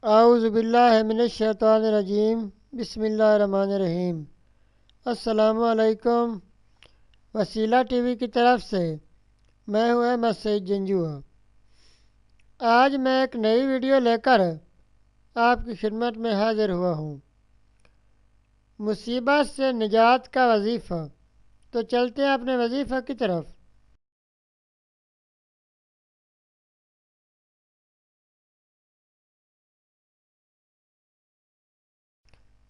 اعوذ باللہ من الشیطان الرجیم بسم اللہ الرحمن الرحیم۔ السلام علیکم۔ وسیلہ ٹی وی کی طرف سے میں ہوں احمد سعید جنجوعہ۔ آج میں ایک نئی ویڈیو لے کر آپ کی خدمت میں حاضر ہوا ہوں۔ مصیبت سے نجات کا وظیفہ۔ تو چلتے ہیں اپنے وظیفہ کی طرف۔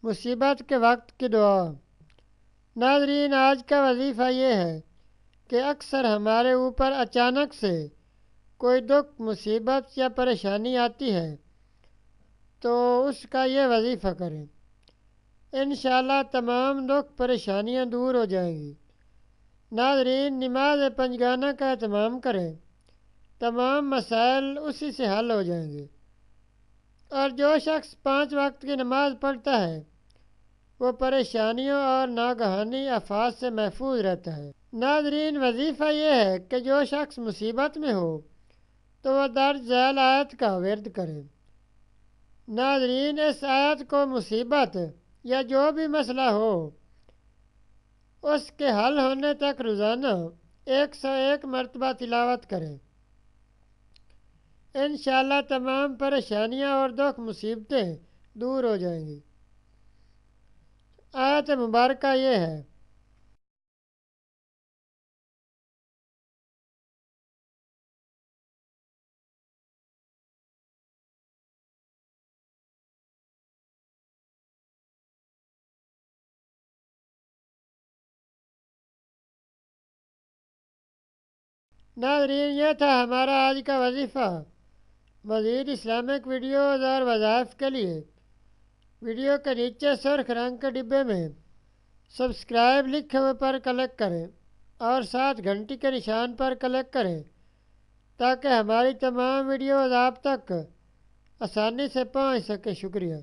مصیبت کے وقت کی دعا۔ ناظرین، آج کا وظیفہ یہ ہے کہ اکثر ہمارے اوپر اچانک سے کوئی دکھ، مصیبت یا پریشانی آتی ہے تو اس کا یہ وظیفہ کریں۔ انشاءاللہ تمام دکھ پریشانیاں دور ہو جائیں گی۔ ناظرین، نماز پنجگانہ کا اہتمام کریں، تمام مسائل اسی سے حل ہو جائیں گے۔ اور جو شخص 5 وقت کی نماز پڑھتا ہے وہ پریشانیوں اور ناگہانی آفات سے محفوظ رہتا ہے۔ ناظرین، وظیفہ یہ ہے کہ جو شخص مصیبت میں ہو تو وہ درج ذیل آیت کا ورد کرے۔ ناظرین، اس آیت کو مصیبت یا جو بھی مسئلہ ہو اس کے حل ہونے تک روزانہ 101 مرتبہ تلاوت کریں۔ انشاءاللہ تمام پریشانیاں اور دکھ مصیبتیں دور ہو جائیں گی۔ آیت مبارکہ یہ ہے: ناظرین، یہ تھا ہمارا آج کا وظیفہ۔ مزید اسلامک ویڈیوز اور وظائف کے لیے ویڈیو کے نیچے سرخ رنگ کے ڈبے میں سبسکرائب لکھے ہوئے پر کلک کریں اور ساتھ گھنٹی کے نشان پر کلک کریں تاکہ ہماری تمام ویڈیوز آپ تک آسانی سے پہنچ سکے۔ شکریہ۔